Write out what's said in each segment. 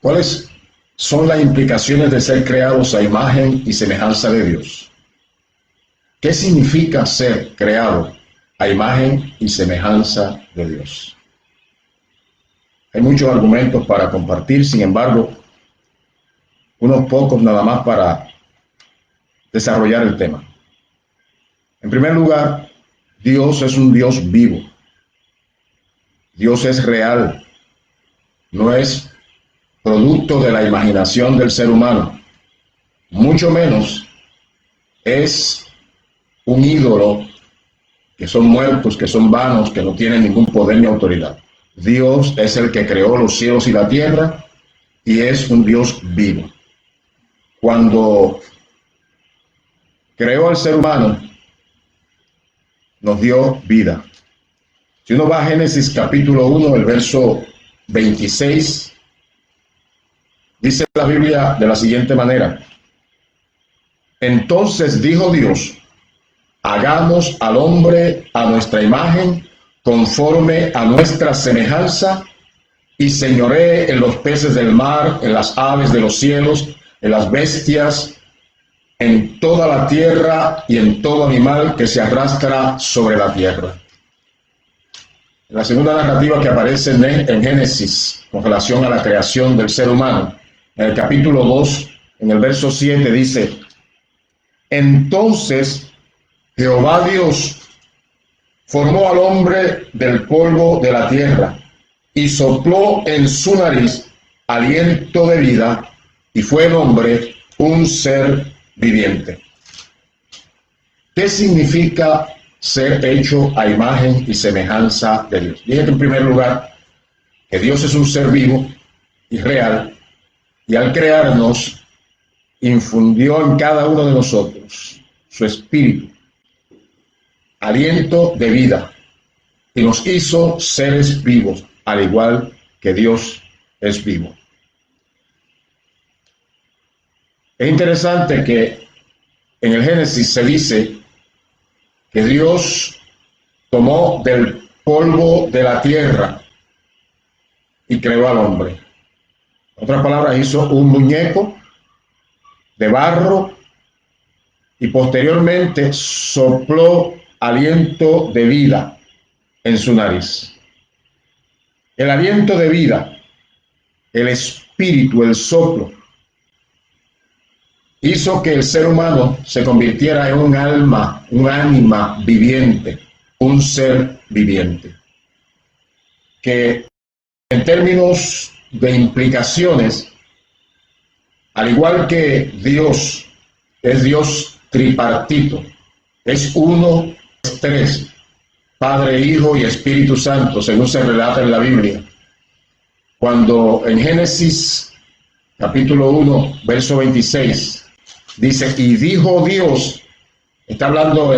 ¿Cuáles son las implicaciones de ser creados a imagen y semejanza de Dios? ¿Qué significa ser creado a imagen y semejanza de Dios? Hay muchos argumentos para compartir, sin embargo, unos pocos nada más para desarrollar el tema. En primer lugar, Dios es un Dios vivo. Dios es real, no es producto de la imaginación del ser humano, mucho menos es un ídolo que son muertos, que son vanos, que no tienen ningún poder ni autoridad. Dios es el que creó los cielos y la tierra y es un Dios vivo. Cuando creó al ser humano, nos dio vida. Si uno va a Génesis capítulo 1, el verso 26, dice la Biblia de la siguiente manera: entonces dijo Dios, hagamos al hombre a nuestra imagen, conforme a nuestra semejanza, y señoree en los peces del mar, en las aves de los cielos, en las bestias, en toda la tierra y en todo animal que se arrastra sobre la tierra. La segunda narrativa que aparece en Génesis con relación a la creación del ser humano, en el capítulo 2, en el verso 7, dice: entonces Jehová Dios formó al hombre del polvo de la tierra y sopló en su nariz aliento de vida, y fue el hombre un ser viviente. ¿Qué significa ser hecho a imagen y semejanza de Dios? Dije que en primer lugar que Dios es un ser vivo y real, y al crearnos infundió en cada uno de nosotros su espíritu, aliento de vida, y nos hizo seres vivos, al igual que Dios es vivo. Es interesante que en el Génesis se dice que Dios tomó del polvo de la tierra y creó al hombre. En otras palabras, hizo un muñeco de barro y posteriormente sopló aliento de vida en su nariz. El aliento de vida, el espíritu, el soplo, hizo que el ser humano se convirtiera en un alma, un ánima viviente, un ser viviente, que en términos de implicaciones, al igual que Dios es Dios tripartito, es uno, es tres, Padre, Hijo y Espíritu Santo, según se relata en la Biblia. Cuando en Génesis capítulo 1, verso 26, dice, y dijo Dios, está hablando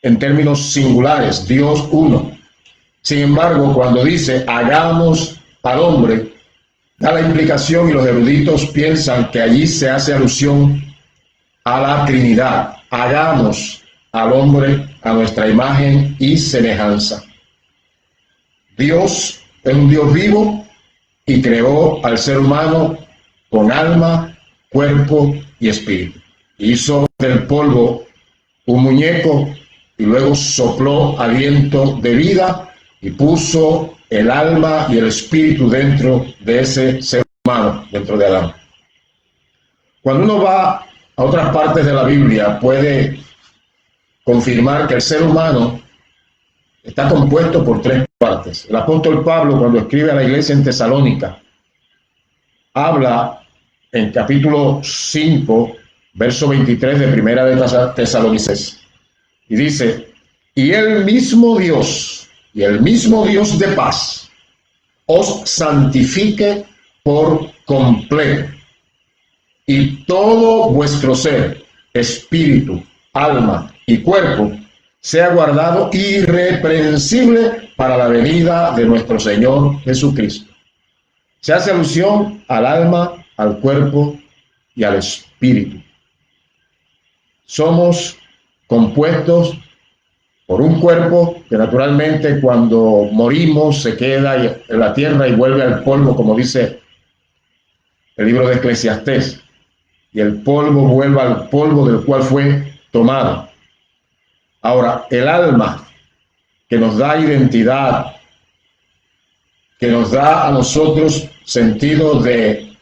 en términos singulares, Dios uno. Sin embargo, cuando dice, hagamos al hombre, da la implicación, y los eruditos piensan que allí se hace alusión a la Trinidad. Hagamos al hombre a nuestra imagen y semejanza. Dios es un Dios vivo y creó al ser humano con alma, cuerpo y espíritu. Hizo del polvo un muñeco y luego sopló aliento de vida y puso el alma y el espíritu dentro de ese ser humano, dentro de Adán. Cuando uno va a otras partes de la Biblia, puede confirmar que el ser humano está compuesto por tres partes. El apóstol Pablo, cuando escribe a la iglesia en Tesalónica, habla en capítulo 5, verso 23 de Primera de Tesalonicenses, y dice, y el mismo Dios de paz os santifique por completo, y todo vuestro ser, espíritu, alma y cuerpo, sea guardado irreprensible para la venida de nuestro Señor Jesucristo. Se hace alusión al alma, al cuerpo y al espíritu. Somos compuestos por un cuerpo que naturalmente cuando morimos se queda en la tierra y vuelve al polvo, como dice el libro de Eclesiastés, y el polvo vuelve al polvo del cual fue tomado. Ahora, el alma que nos da identidad, que nos da a nosotros sentido de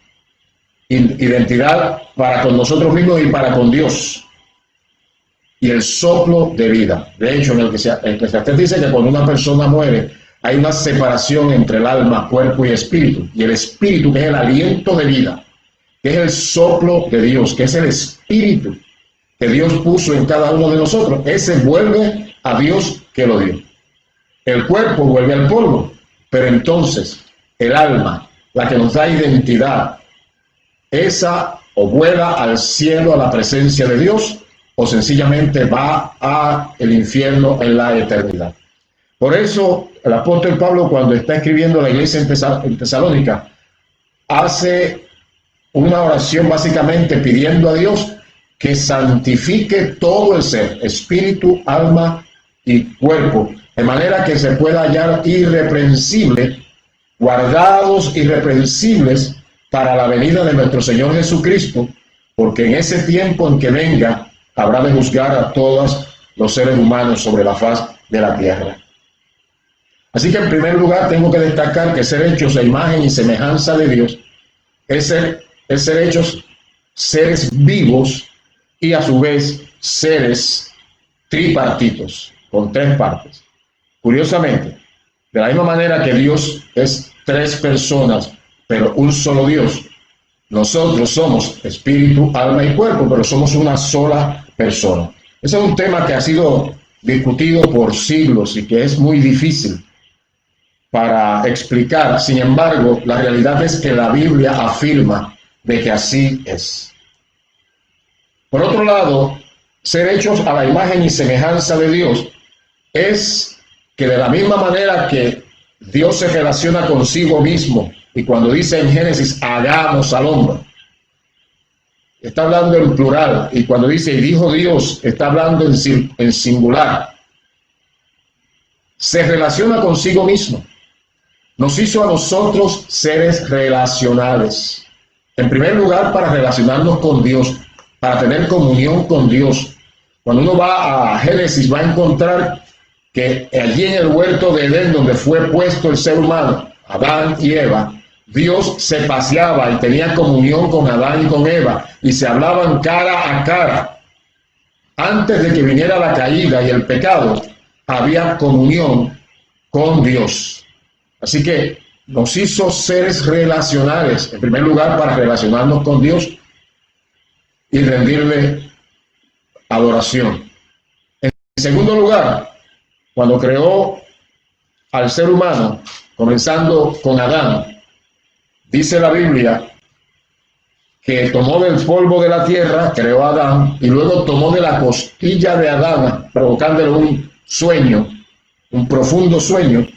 identidad para con nosotros mismos y para con Dios, y el soplo de vida. De hecho, en el Eclesiastés dice que cuando una persona muere, hay una separación entre el alma, cuerpo y espíritu. Y el espíritu, que es el aliento de vida, que es el soplo de Dios, que es el espíritu que Dios puso en cada uno de nosotros, ese vuelve a Dios que lo dio. El cuerpo vuelve al polvo, pero entonces el alma, la que nos da identidad, esa o vuela al cielo a la presencia de Dios, o sencillamente va al infierno en la eternidad. Por eso el apóstol Pablo, cuando está escribiendo a la iglesia en Tesalónica, hace una oración básicamente pidiendo a Dios que santifique todo el ser, espíritu, alma y cuerpo, de manera que se pueda hallar irreprensible, guardados irreprensibles para la venida de nuestro Señor Jesucristo, porque en ese tiempo en que venga habrá de juzgar a todos los seres humanos sobre la faz de la tierra. Así que en primer lugar tengo que destacar que ser hechos a imagen y semejanza de Dios es ser hechos seres vivos y a su vez seres tripartitos, con tres partes. Curiosamente, de la misma manera que Dios es tres personas, pero un solo Dios, nosotros somos espíritu, alma y cuerpo, pero somos una sola persona. Ese es un tema que ha sido discutido por siglos y que es muy difícil para explicar. Sin embargo, la realidad es que la Biblia afirma de que así es. Por otro lado, ser hechos a la imagen y semejanza de Dios es que de la misma manera que Dios se relaciona consigo mismo, y cuando dice en Génesis, hagamos al hombre, está hablando en plural, y cuando dice, y dijo Dios, está hablando en singular. Se relaciona consigo mismo. Nos hizo a nosotros seres relacionales. En primer lugar, para relacionarnos con Dios, para tener comunión con Dios. Cuando uno va a Génesis, va a encontrar que allí en el huerto de Edén, donde fue puesto el ser humano, Adán y Eva, Dios se paseaba y tenía comunión con Adán y con Eva, y se hablaban cara a cara. Antes de que viniera la caída y el pecado, había comunión con Dios. Así que nos hizo seres relacionales, en primer lugar, para relacionarnos con Dios y rendirle adoración. En segundo lugar, cuando creó al ser humano, comenzando con Adán, dice la Biblia que tomó del polvo de la tierra, creó a Adán, y luego tomó de la costilla de Adán, provocándole un sueño, un profundo sueño,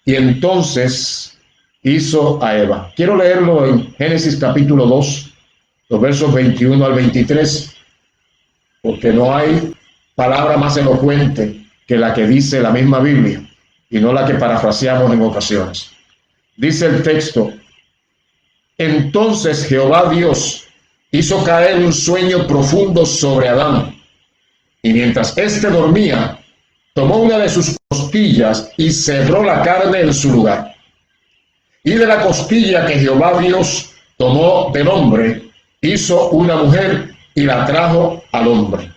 y entonces hizo a Eva. Quiero leerlo en Génesis capítulo 2, los versos 21 al 23, porque no hay palabra más elocuente que la que dice la misma Biblia, y no la que parafraseamos en ocasiones. Dice el texto: entonces Jehová Dios hizo caer un sueño profundo sobre Adán, y mientras éste dormía, tomó una de sus costillas y cerró la carne en su lugar. Y de la costilla que Jehová Dios tomó del hombre, hizo una mujer y la trajo al hombre.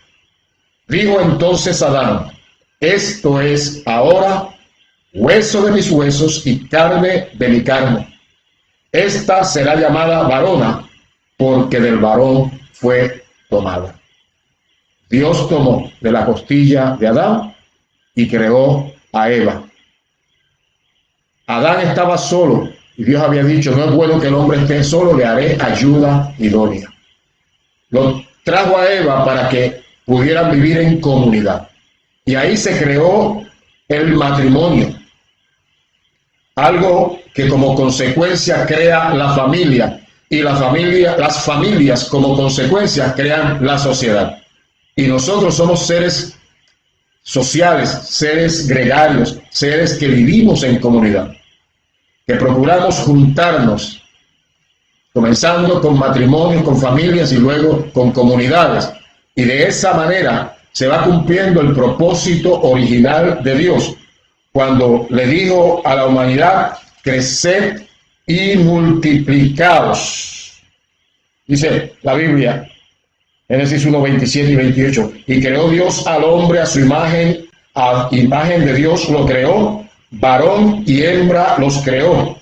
Dijo entonces Adán: esto es ahora hueso de mis huesos y carne de mi carne. Esta será llamada varona, porque del varón fue tomada. Dios tomó de la costilla de Adán y creó a Eva. Adán estaba solo y Dios había dicho: no es bueno que el hombre esté solo, le haré ayuda idónea. Lo trajo a Eva para que pudieran vivir en comunidad. Y ahí se creó el matrimonio, algo que como consecuencia crea la familia, y las familias como consecuencia crean la sociedad. Y nosotros somos seres sociales, seres gregarios, seres que vivimos en comunidad, que procuramos juntarnos comenzando con matrimonios, con familias y luego con comunidades. Y de esa manera se va cumpliendo el propósito original de Dios, cuando le dijo a la humanidad: creced y multiplicaos. Dice la Biblia, Génesis 1, 27 y 28, y creó Dios al hombre a su imagen, a imagen de Dios lo creó, varón y hembra los creó,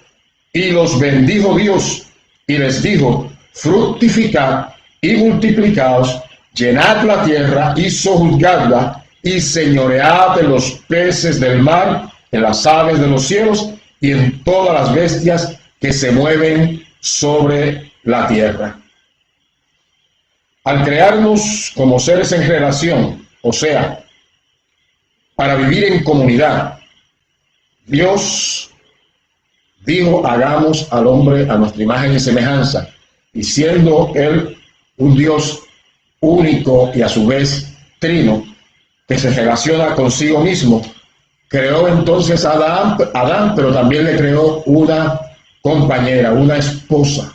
y los bendijo Dios, y les dijo: fructificad y multiplicaos, llenad la tierra y sojuzgadla, y señoread de los peces del mar, en las aves de los cielos, y en todas las bestias que se mueven sobre la tierra. Al crearnos como seres en relación, o sea, para vivir en comunidad, Dios dijo: hagamos al hombre a nuestra imagen y semejanza. Y siendo Él un Dios único y a su vez trino, que se relaciona consigo mismo, creó entonces a Adán, pero también le creó una compañera, una esposa.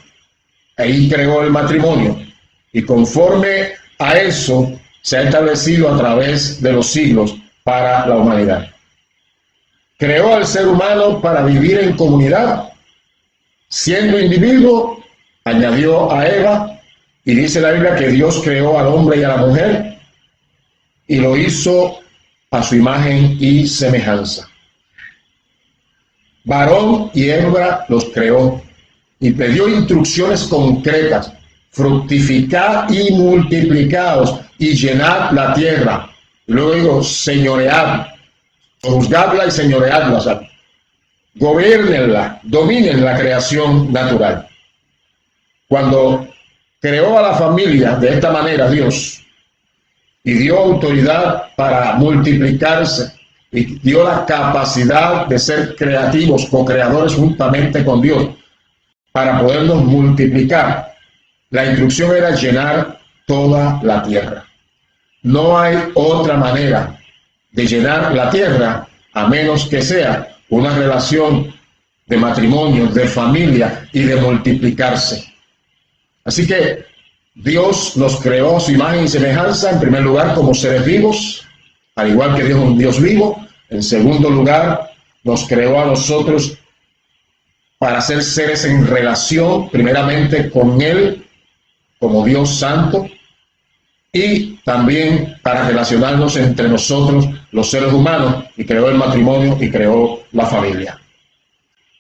Ahí creó el matrimonio. Y conforme a eso se ha establecido a través de los siglos para la humanidad. Creó al ser humano para vivir en comunidad. Siendo individuo, añadió a Eva, y dice la Biblia que Dios creó al hombre y a la mujer y lo hizo a su imagen y semejanza. Varón y hembra los creó y le dio instrucciones concretas: fructificad y multiplicaos y llenad la tierra. Y luego digo: señoread, juzgadla y señoreadla, o sea, gobiernenla, dominen la creación natural. Cuando creó a la familia de esta manera Dios, y dio autoridad para multiplicarse, y dio la capacidad de ser creativos, co-creadores juntamente con Dios, para podernos multiplicar, la instrucción era llenar toda la tierra. No hay otra manera de llenar la tierra a menos que sea una relación de matrimonio, de familia y de multiplicarse. Así que Dios nos creó a su imagen y semejanza, en primer lugar como seres vivos, al igual que Dios es un Dios vivo. En segundo lugar, nos creó a nosotros para ser seres en relación primeramente con Él como Dios santo, y también para relacionarnos entre nosotros los seres humanos, y creó el matrimonio y creó la familia.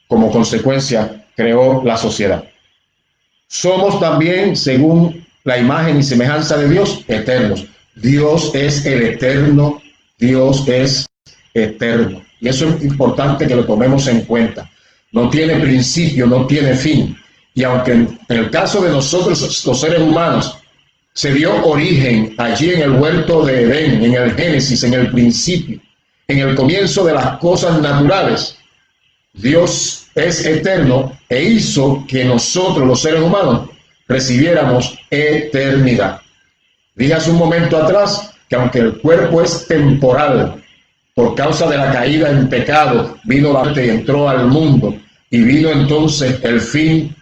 Como consecuencia, creó la sociedad. Somos también, según la imagen y semejanza de Dios, eternos. Dios es el eterno, Dios es eterno. Y eso es importante que lo tomemos en cuenta. No tiene principio, no tiene fin. Y aunque en el caso de nosotros, los seres humanos, se dio origen allí en el huerto de Edén, en el Génesis, en el principio, en el comienzo de las cosas naturales, Dios es eterno e hizo que nosotros, los seres humanos, recibiéramos eternidad. Dije hace un momento atrás que aunque el cuerpo es temporal, por causa de la caída en pecado, vino la muerte y entró al mundo, y vino entonces el fin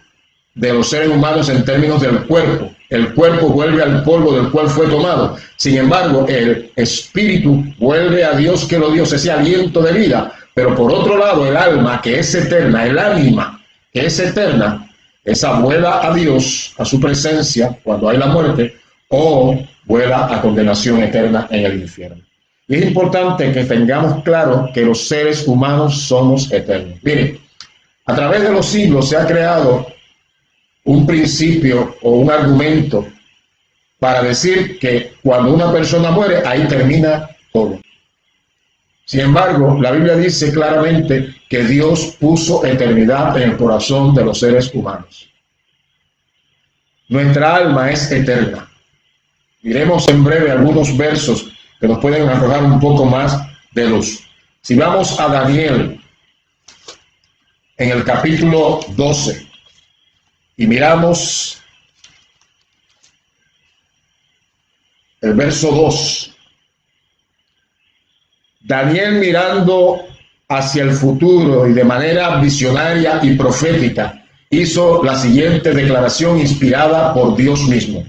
de los seres humanos en términos del cuerpo. El cuerpo vuelve al polvo del cual fue tomado. Sin embargo, el espíritu vuelve a Dios que lo dio, ese aliento de vida. Pero por otro lado, el alma, que es eterna, el ánima, que es eterna, esa vuela a Dios, a su presencia, cuando hay la muerte, o vuela a condenación eterna en el infierno. Y es importante que tengamos claro que los seres humanos somos eternos. Miren, a través de los siglos se ha creado un principio o un argumento para decir que cuando una persona muere, ahí termina todo. Sin embargo, la Biblia dice claramente que Dios puso eternidad en el corazón de los seres humanos. Nuestra alma es eterna. Miremos en breve algunos versos que nos pueden arrojar un poco más de luz. Si vamos a Daniel, en el capítulo 12, y miramos el verso 2. Daniel, mirando hacia el futuro y de manera visionaria y profética, hizo la siguiente declaración inspirada por Dios mismo.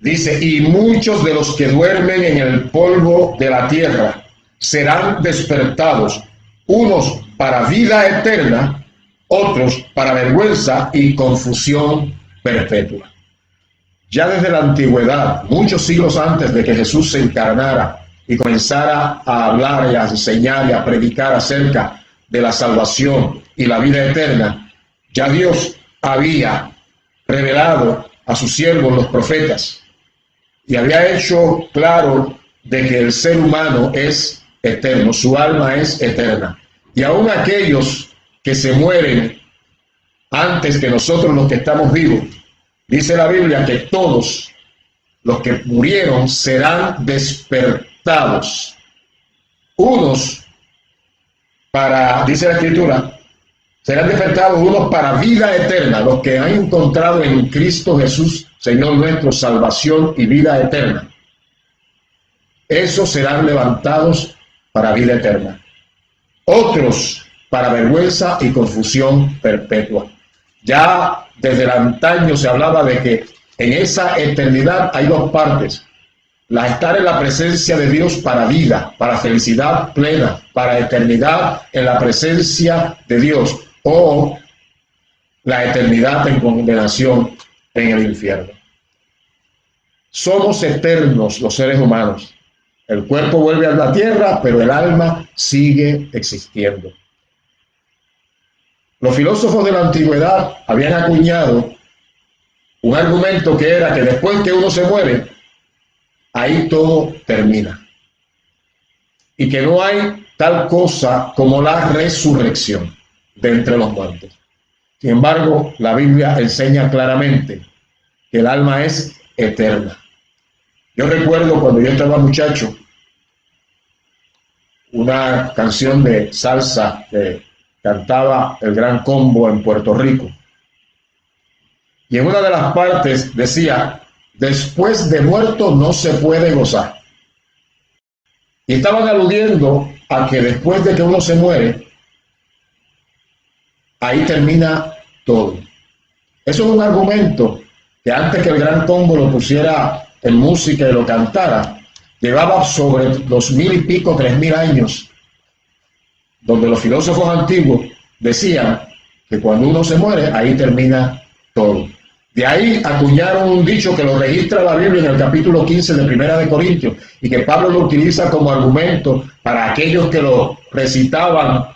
Dice, y muchos de los que duermen en el polvo de la tierra serán despertados, unos para vida eterna, otros para vergüenza y confusión perpetua. Ya desde la antigüedad, muchos siglos antes de que Jesús se encarnara y comenzara a hablar y a enseñar y a predicar acerca de la salvación y la vida eterna, ya Dios había revelado a sus siervos los profetas y había hecho claro de que el ser humano es eterno, su alma es eterna. Y aun aquellos que se mueren antes que nosotros los que estamos vivos, dice la Biblia que todos los que murieron serán despertados. Unos para, dice la Escritura, serán despertados unos para vida eterna, los que han encontrado en Cristo Jesús, Señor nuestro, salvación y vida eterna. Esos serán levantados para vida eterna. Otros para vergüenza y confusión perpetua. Ya desde el antaño se hablaba de que en esa eternidad hay dos partes. La estar en la presencia de Dios para vida, para felicidad plena, para eternidad en la presencia de Dios, o la eternidad en condenación en el infierno. Somos eternos los seres humanos. El cuerpo vuelve a la tierra, pero el alma sigue existiendo. Los filósofos de la antigüedad habían acuñado un argumento que era que después que uno se muere, ahí todo termina. Y que no hay tal cosa como la resurrección de entre los muertos. Sin embargo, la Biblia enseña claramente que el alma es eterna. Yo recuerdo cuando yo estaba muchacho, una canción de salsa que cantaba el Gran Combo en Puerto Rico. Y en una de las partes decía, después de muerto no se puede gozar. Y estaban aludiendo a que después de que uno se muere, ahí termina todo. Eso es un argumento que antes que el Gran Combo lo pusiera en música y lo cantara, llevaba sobre 2000 y pico, 3000 años, donde los filósofos antiguos decían que cuando uno se muere, ahí termina todo. De ahí acuñaron un dicho que lo registra la Biblia en el capítulo 15 de Primera de Corintios y que Pablo lo utiliza como argumento para aquellos que lo recitaban,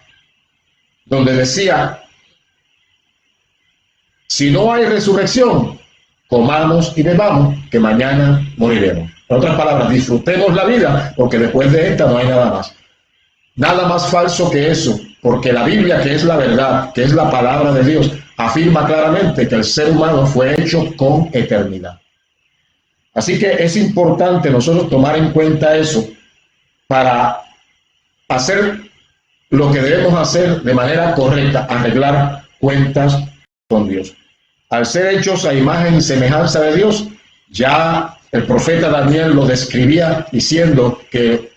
donde decía, si no hay resurrección, comamos y bebamos, que mañana moriremos. En otras palabras, disfrutemos la vida, porque después de esta no hay nada más. Nada más falso que eso, porque la Biblia, que es la verdad, que es la palabra de Dios, afirma claramente que el ser humano fue hecho con eternidad. Así que es importante nosotros tomar en cuenta eso para hacer lo que debemos hacer de manera correcta, arreglar cuentas con Dios. Al ser hechos a imagen y semejanza de Dios, ya el profeta Daniel lo describía diciendo que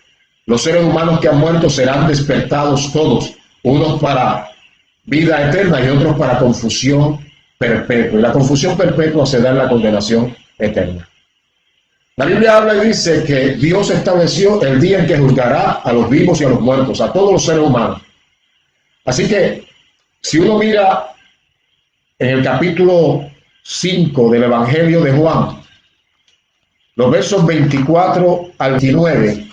los seres humanos que han muerto serán despertados todos, unos para vida eterna y otros para confusión perpetua. Y la confusión perpetua se da en la condenación eterna. La Biblia habla y dice que Dios estableció el día en que juzgará a los vivos y a los muertos, a todos los seres humanos. Así que, si uno mira en el capítulo 5 del Evangelio de Juan, los versos 24 al 29,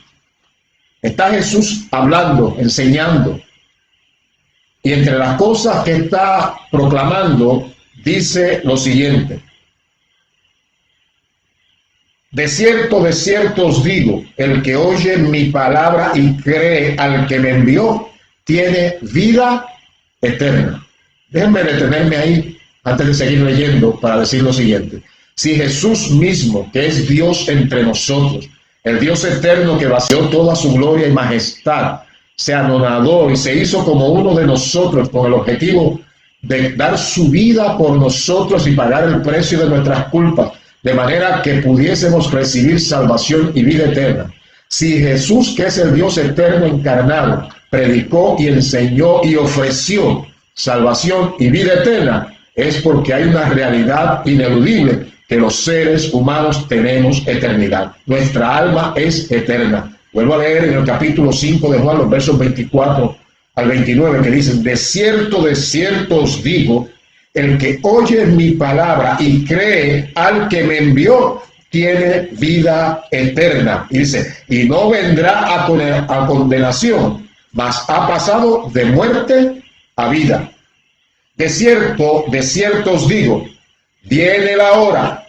está Jesús hablando, enseñando. Y entre las cosas que está proclamando, dice lo siguiente. De cierto os digo, el que oye mi palabra y cree al que me envió, tiene vida eterna. Déjenme detenerme ahí antes de seguir leyendo para decir lo siguiente. Si Jesús mismo, que es Dios entre nosotros, el Dios eterno que vació toda su gloria y majestad, se anonadó y se hizo como uno de nosotros con el objetivo de dar su vida por nosotros y pagar el precio de nuestras culpas, de manera que pudiésemos recibir salvación y vida eterna. Si Jesús, que es el Dios eterno encarnado, predicó y enseñó y ofreció salvación y vida eterna, es porque hay una realidad ineludible, que los seres humanos tenemos eternidad. Nuestra alma es eterna. Vuelvo a leer en el capítulo 5 de Juan, los versos 24 al 29, que dicen: de cierto os digo, el que oye mi palabra y cree al que me envió, tiene vida eterna. Y dice, y no vendrá a condenación, mas ha pasado de muerte a vida. De cierto os digo, viene la hora,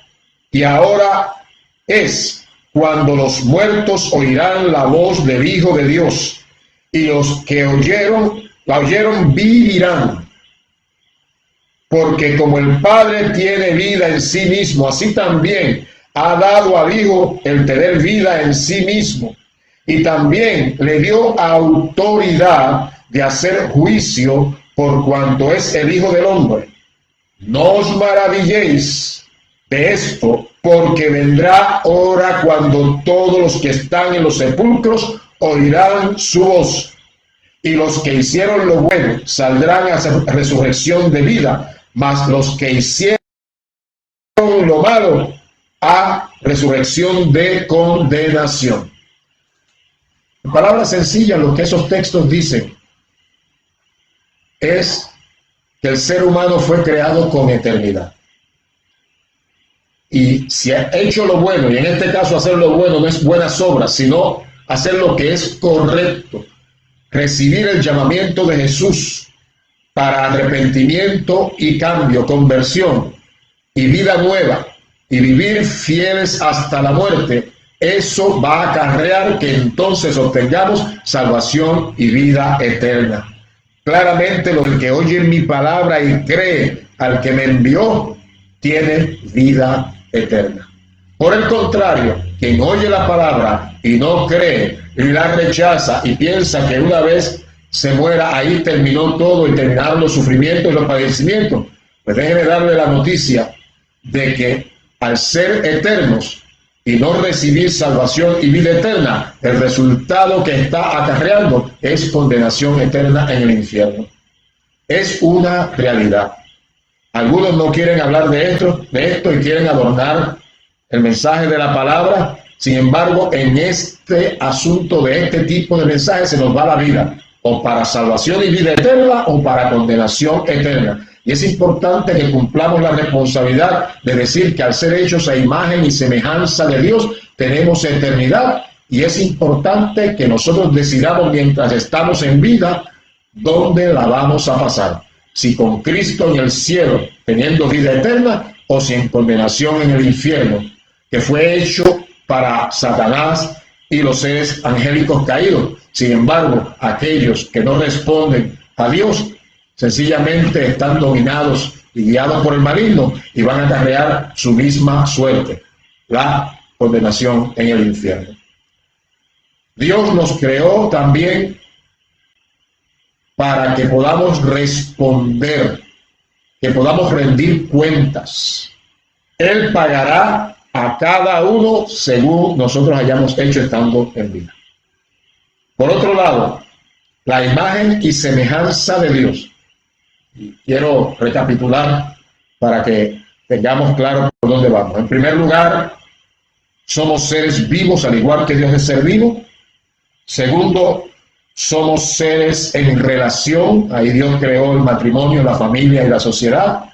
y ahora es, cuando los muertos oirán la voz del Hijo de Dios, y los que la oyeron vivirán. Porque como el Padre tiene vida en sí mismo, así también ha dado al Hijo el tener vida en sí mismo. Y también le dio autoridad de hacer juicio por cuanto es el Hijo del Hombre. No os maravilléis de esto, porque vendrá hora cuando todos los que están en los sepulcros oirán su voz, y los que hicieron lo bueno saldrán a resurrección de vida, mas los que hicieron lo malo a resurrección de condenación. En palabras sencillas, lo que esos textos dicen es que el ser humano fue creado con eternidad. Y si ha hecho lo bueno, y en este caso hacer lo bueno no es buenas obras, sino hacer lo que es correcto, recibir el llamamiento de Jesús para arrepentimiento y cambio, conversión y vida nueva, y vivir fieles hasta la muerte, eso va a acarrear que entonces obtengamos salvación y vida eterna. Claramente, lo que oye mi palabra y cree al que me envió, tiene vida eterna. Por el contrario, quien oye la palabra y no cree y la rechaza y piensa que una vez se muera, ahí terminó todo y terminaron los sufrimientos y los padecimientos, pues déjeme darle la noticia de que al ser eternos y no recibir salvación y vida eterna, el resultado que está acarreando es condenación eterna en el infierno. Es una realidad. Algunos no quieren hablar de esto y quieren adornar el mensaje de la palabra. Sin embargo, en este asunto de este tipo de mensajes se nos va la vida, o para salvación y vida eterna o para condenación eterna. Y es importante que cumplamos la responsabilidad de decir que al ser hechos a imagen y semejanza de Dios, tenemos eternidad, y es importante que nosotros decidamos mientras estamos en vida dónde la vamos a pasar. Si con Cristo en el cielo, teniendo vida eterna, o si en condenación en el infierno, que fue hecho para Satanás y los seres angélicos caídos. Sin embargo, aquellos que no responden a Dios, sencillamente están dominados y guiados por el maligno y van a acarrear su misma suerte, la condenación en el infierno. Dios nos creó también para que podamos responder, que podamos rendir cuentas. Él pagará a cada uno según nosotros hayamos hecho estando en vida. Por otro lado, la imagen y semejanza de Dios. Y quiero recapitular para que tengamos claro por dónde vamos. En primer lugar, somos seres vivos, al igual que Dios es ser vivo. Segundo, somos seres en relación. Ahí Dios creó el matrimonio, la familia y la sociedad.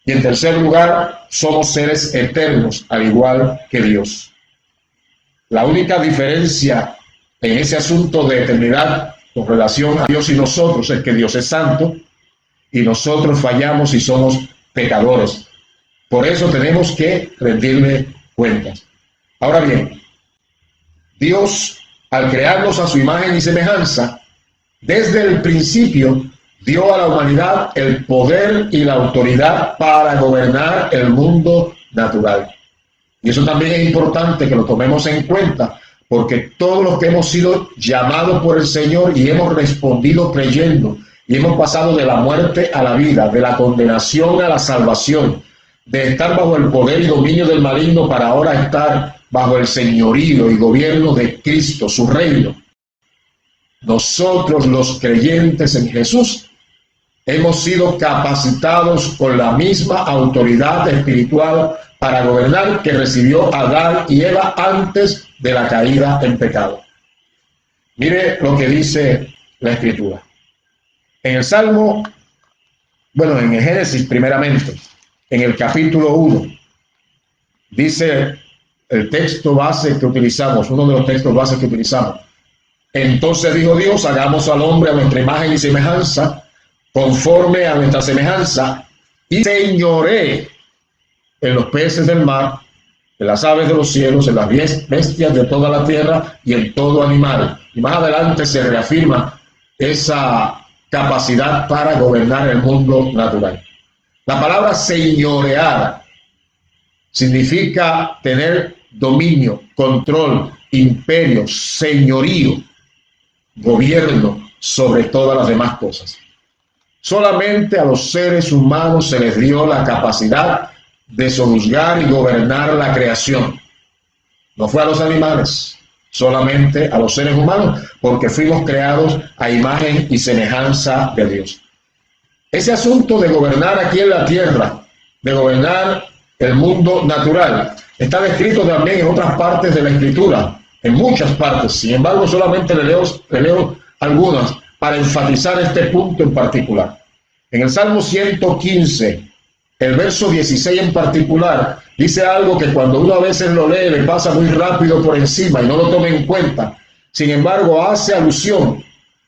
Y en tercer lugar, somos seres eternos, al igual que Dios. La única diferencia en ese asunto de eternidad con relación a Dios y nosotros es que Dios es santo y nosotros fallamos y somos pecadores. Por eso tenemos que rendirle cuentas. Ahora bien, Dios, al crearnos a su imagen y semejanza, desde el principio dio a la humanidad el poder y la autoridad para gobernar el mundo natural. Y eso también es importante que lo tomemos en cuenta, porque todos los que hemos sido llamados por el Señor y hemos respondido creyendo, y hemos pasado de la muerte a la vida, de la condenación a la salvación, de estar bajo el poder y dominio del maligno para ahora estar bajo el señorío y gobierno de Cristo, su reino. Nosotros los creyentes en Jesús hemos sido capacitados con la misma autoridad espiritual para gobernar que recibió Adán y Eva antes de la caída en pecado. Mire lo que dice la Escritura. En el Salmo, en el Génesis primeramente, en el capítulo 1, dice el texto base que utilizamos, uno de los textos bases que utilizamos. Entonces dijo Dios, hagamos al hombre a nuestra imagen y semejanza, conforme a nuestra semejanza, y señoree en los peces del mar, en las aves de los cielos, en las bestias de toda la tierra y en todo animal. Y más adelante se reafirma esa capacidad para gobernar el mundo natural. La palabra señorear significa tener dominio, control, imperio, señorío, gobierno sobre todas las demás cosas. Solamente a los seres humanos se les dio la capacidad de sojuzgar y gobernar la creación. No fue a los animales, solamente a los seres humanos, porque fuimos creados a imagen y semejanza de Dios. Ese asunto de gobernar aquí en la tierra, de gobernar el mundo natural, está descrito también en otras partes de la Escritura, en muchas partes. Sin embargo, solamente le leo algunas para enfatizar este punto en particular. En el Salmo 115, el verso 16 en particular, dice algo que cuando uno a veces lo lee le pasa muy rápido por encima y no lo toma en cuenta. Sin embargo, hace alusión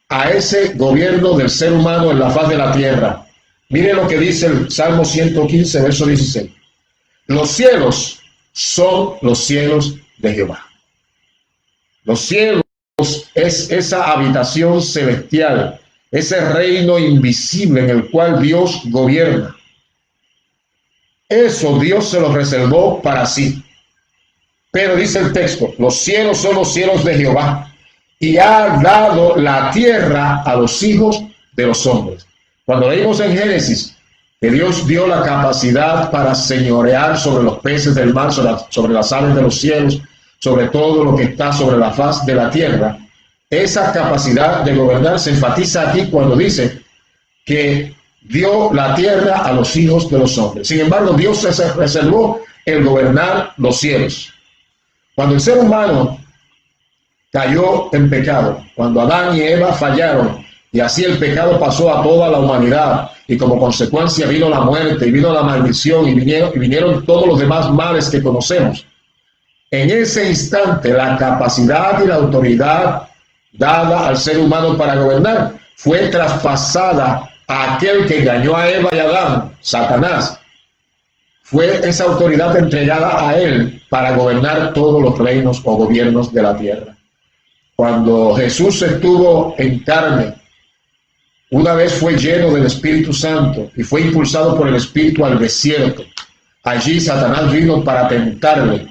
a ese gobierno del ser humano en la faz de la tierra. Mire lo que dice el Salmo 115, verso 16. Los cielos son los cielos de Jehová. Los cielos es esa habitación celestial, ese reino invisible en el cual Dios gobierna. Eso Dios se lo reservó para sí. Pero dice el texto, los cielos son los cielos de Jehová y ha dado la tierra a los hijos de los hombres. Cuando leímos en Génesis que Dios dio la capacidad para señorear sobre los peces del mar, sobre las aves de los cielos, sobre todo lo que está sobre la faz de la tierra, esa capacidad de gobernar se enfatiza aquí cuando dice que dio la tierra a los hijos de los hombres. Sin embargo, Dios se reservó el gobernar los cielos. Cuando el ser humano cayó en pecado, cuando Adán y Eva fallaron, y así el pecado pasó a toda la humanidad, y como consecuencia vino la muerte, y vino la maldición, y vinieron todos los demás males que conocemos. En ese instante, la capacidad y la autoridad dada al ser humano para gobernar fue traspasada a aquel que engañó a Eva y a Adán, Satanás. Fue esa autoridad entregada a él para gobernar todos los reinos o gobiernos de la tierra. Cuando Jesús estuvo en carne, una vez fue lleno del Espíritu Santo y fue impulsado por el Espíritu al desierto. Allí Satanás vino para tentarle.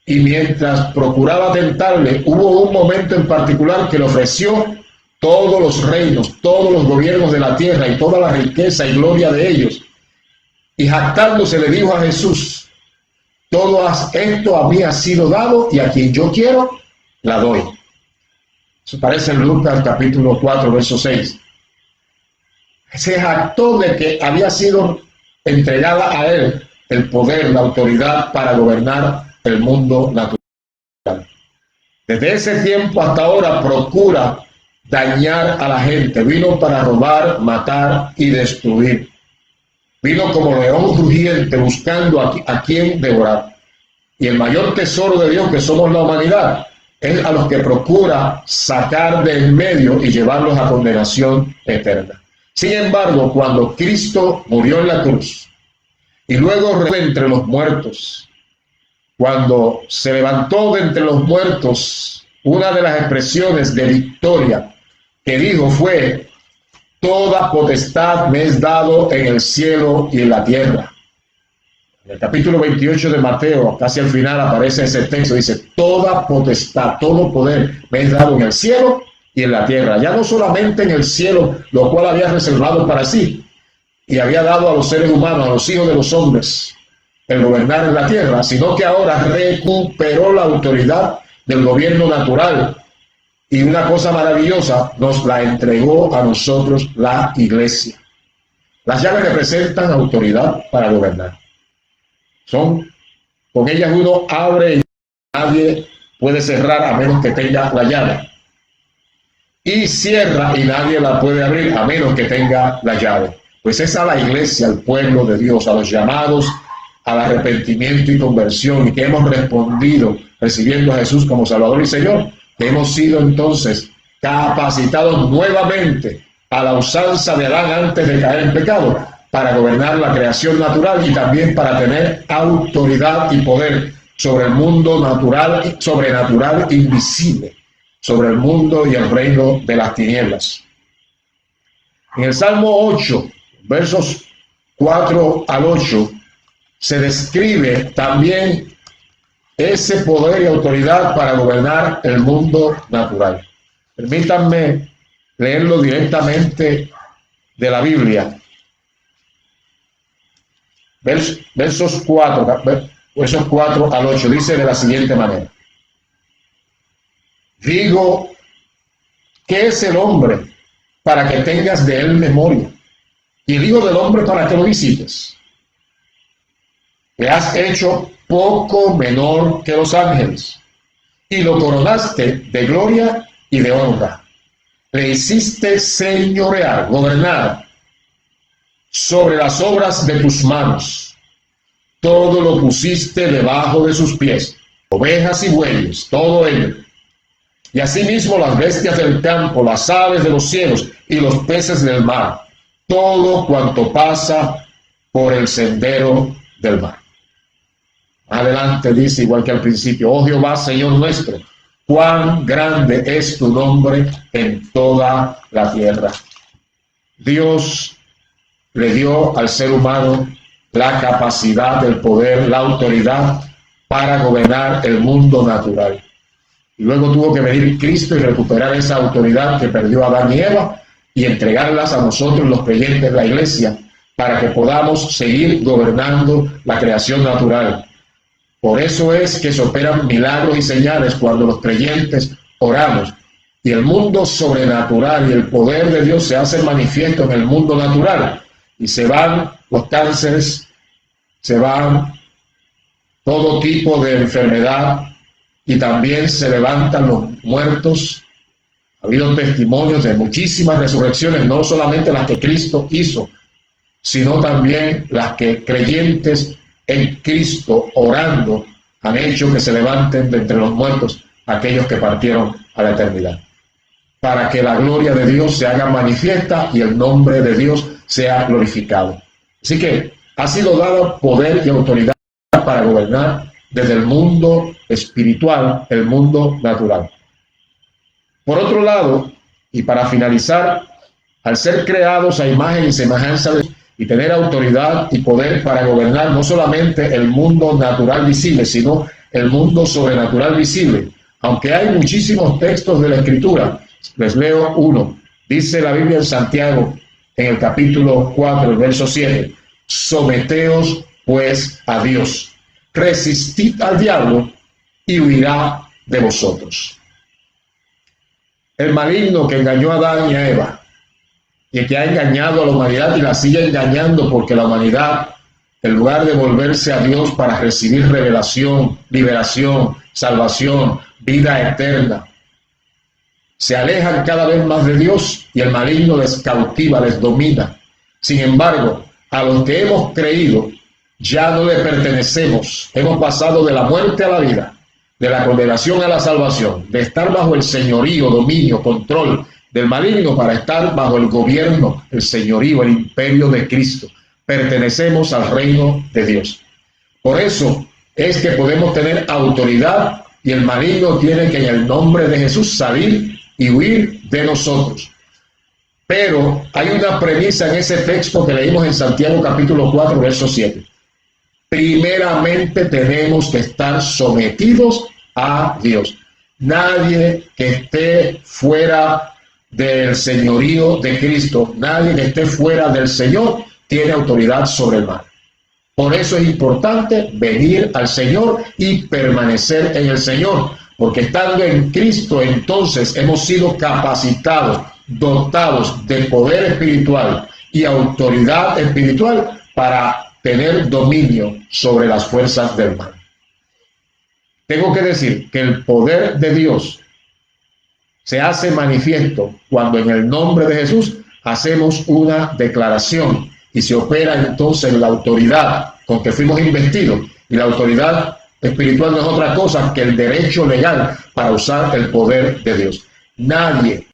Y mientras procuraba tentarle, hubo un momento en particular que le ofreció todos los reinos, todos los gobiernos de la tierra y toda la riqueza y gloria de ellos. Y jactándose le dijo a Jesús, todo esto había sido dado y a quien yo quiero, la doy. Eso aparece en Lucas capítulo 4, verso 6. Se jactó de que había sido entregada a él el poder, la autoridad para gobernar el mundo natural. Desde ese tiempo hasta ahora procura dañar a la gente. Vino para robar, matar y destruir. Vino como león rugiente buscando a quien devorar. Y el mayor tesoro de Dios, que somos la humanidad, es a los que procura sacar de en medio y llevarlos a condenación eterna. Sin embargo, cuando Cristo murió en la cruz y luego resucitó entre los muertos, cuando se levantó de entre los muertos, una de las expresiones de victoria que dijo fue: toda potestad me es dado en el cielo y en la tierra. En el capítulo 28 de Mateo, casi al final aparece ese texto, dice: toda potestad, todo poder me es dado en el cielo y en la tierra. Ya no solamente en el cielo, lo cual había reservado para sí, y había dado a los seres humanos, a los hijos de los hombres, el gobernar en la tierra, sino que ahora recuperó la autoridad del gobierno natural. Y una cosa maravillosa, nos la entregó a nosotros la iglesia. Las llaves representan autoridad para gobernar. Con ellas uno abre y nadie puede cerrar a menos que tenga la llave. Y cierra y nadie la puede abrir a menos que tenga la llave. Pues es a la iglesia, al pueblo de Dios, a los llamados al arrepentimiento y conversión, y que hemos respondido recibiendo a Jesús como Salvador y Señor, que hemos sido entonces capacitados nuevamente a la usanza de Adán antes de caer en pecado, para gobernar la creación natural y también para tener autoridad y poder sobre el mundo natural, sobrenatural, invisible, sobre el mundo y el reino de las tinieblas. En el Salmo 8, versos 4 al 8, se describe también ese poder y autoridad para gobernar el mundo natural. Permítanme leerlo directamente de la Biblia. Versos 4 al 8 dice de la siguiente manera: digo, ¿qué es el hombre para que tengas de él memoria? Y el Hijo del Hombre para que lo visites. Le has hecho poco menor que los ángeles, y lo coronaste de gloria y de honra. Le hiciste señorear, gobernar sobre las obras de tus manos. Todo lo pusiste debajo de sus pies, ovejas y bueyes, todo ello. Y asimismo las bestias del campo, las aves de los cielos y los peces del mar, todo cuanto pasa por el sendero del mar. Adelante dice, igual que al principio: oh Jehová, Señor nuestro, cuán grande es tu nombre en toda la tierra. Dios le dio al ser humano la capacidad, el poder, la autoridad para gobernar el mundo natural. Y luego tuvo que venir Cristo y recuperar esa autoridad que perdió Adán y Eva y entregarlas a nosotros, los creyentes de la iglesia, para que podamos seguir gobernando la creación natural. Por eso es que se operan milagros y señales cuando los creyentes oramos, y el mundo sobrenatural y el poder de Dios se hace manifiesto en el mundo natural, y se van los cánceres, se van todo tipo de enfermedad, y también se levantan los muertos. Ha habido testimonios de muchísimas resurrecciones, no solamente las que Cristo hizo, sino también las que creyentes en Cristo orando han hecho que se levanten de entre los muertos aquellos que partieron a la eternidad, para que la gloria de Dios se haga manifiesta y el nombre de Dios sea glorificado. Así que ha sido dado poder y autoridad para gobernar desde el mundo espiritual, el mundo natural. Por otro lado, y para finalizar, al ser creados a imagen y semejanza de Dios, y tener autoridad y poder para gobernar no solamente el mundo natural visible, sino el mundo sobrenatural visible. Aunque hay muchísimos textos de la Escritura, les leo uno. Dice la Biblia en Santiago, en el capítulo 4, el verso 7, someteos pues a Dios, resistid al diablo y huirá de vosotros. El maligno que engañó a Adán y a Eva, y que ha engañado a la humanidad y la sigue engañando, porque la humanidad, en lugar de volverse a Dios para recibir revelación, liberación, salvación, vida eterna, se alejan cada vez más de Dios y el maligno les cautiva, les domina. Sin embargo, a los que hemos creído ya no le pertenecemos. Hemos pasado de la muerte a la vida, de la condenación a la salvación, de estar bajo el señorío, dominio, control del maligno para estar bajo el gobierno, el señorío, el imperio de Cristo. Pertenecemos al reino de Dios. Por eso es que podemos tener autoridad y el maligno tiene que en el nombre de Jesús salir y huir de nosotros. Pero hay una premisa en ese texto que leímos en Santiago capítulo 4, verso 7. Primeramente tenemos que estar sometidos a Dios. Nadie que esté fuera del señorío de Cristo, nadie que esté fuera del Señor tiene autoridad sobre el mal. Por eso es importante venir al Señor y permanecer en el Señor, porque estando en Cristo entonces hemos sido capacitados, dotados de poder espiritual y autoridad espiritual para tener dominio sobre las fuerzas del mal. Tengo que decir que el poder de Dios se hace manifiesto cuando en el nombre de Jesús hacemos una declaración y se opera entonces la autoridad con que fuimos investidos. Y la autoridad espiritual no es otra cosa que el derecho legal para usar el poder de Dios. Nadie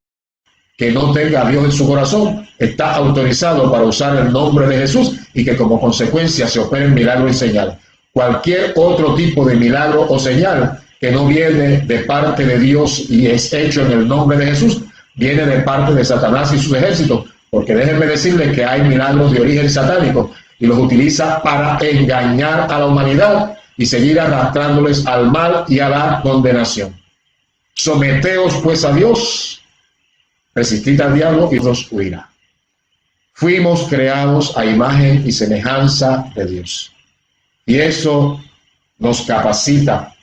que no tenga a Dios en su corazón está autorizado para usar el nombre de Jesús y que como consecuencia se operen milagros y señales. Cualquier otro tipo de milagro o señal que no viene de parte de Dios y es hecho en el nombre de Jesús, viene de parte de Satanás y sus ejércitos, porque déjenme decirles que hay milagros de origen satánico y los utiliza para engañar a la humanidad y seguir arrastrándoles al mal y a la condenación. Someteos pues a Dios, resistid al diablo y os huirá. Fuimos creados a imagen y semejanza de Dios. Y eso nos capacita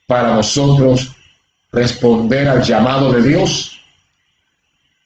para nosotros responder al llamado de Dios,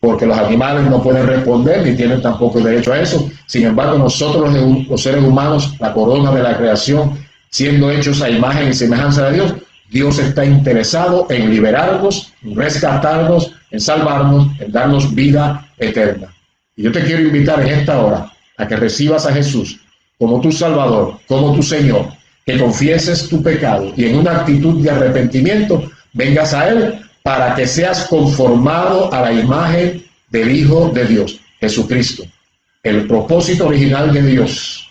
porque los animales no pueden responder ni tienen tampoco el derecho a eso. Sin embargo, nosotros los seres humanos, la corona de la creación, siendo hechos a imagen y semejanza de Dios, Dios está interesado en liberarnos, en rescatarnos, en salvarnos, en darnos vida eterna. Y yo te quiero invitar en esta hora a que recibas a Jesús como tu Salvador, como tu Señor, que confieses tu pecado y en una actitud de arrepentimiento vengas a Él para que seas conformado a la imagen del Hijo de Dios, Jesucristo. El propósito original de Dios,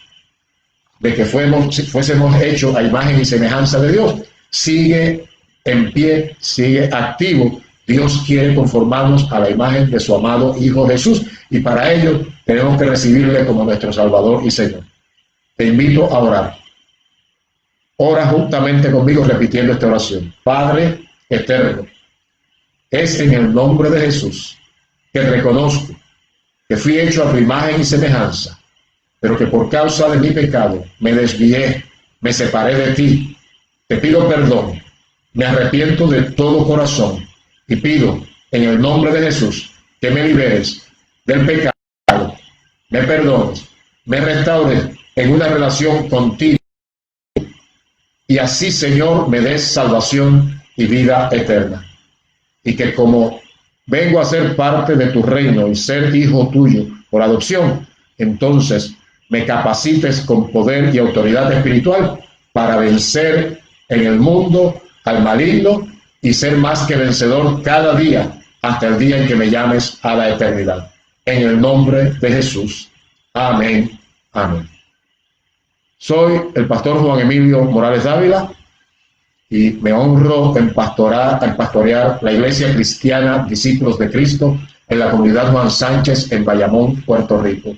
de que fuésemos hechos a imagen y semejanza de Dios, sigue en pie, sigue activo. Dios quiere conformarnos a la imagen de su amado Hijo Jesús y para ello tenemos que recibirle como nuestro Salvador y Señor. Te invito a orar. Ora juntamente conmigo repitiendo esta oración. Padre eterno, es en el nombre de Jesús que reconozco que fui hecho a tu imagen y semejanza, pero que por causa de mi pecado me desvié, me separé de ti. Te pido perdón, me arrepiento de todo corazón y pido en el nombre de Jesús que me liberes del pecado, me perdones, me restaures en una relación contigo y así, Señor, me des salvación y vida eterna. Y que como vengo a ser parte de tu reino y ser hijo tuyo por adopción, entonces me capacites con poder y autoridad espiritual para vencer en el mundo al maligno y ser más que vencedor cada día hasta el día en que me llames a la eternidad. En el nombre de Jesús. Amén. Amén. Soy el pastor Juan Emilio Morales Dávila y me honro en pastorear la Iglesia Cristiana Discípulos de Cristo en la comunidad Juan Sánchez en Bayamón, Puerto Rico.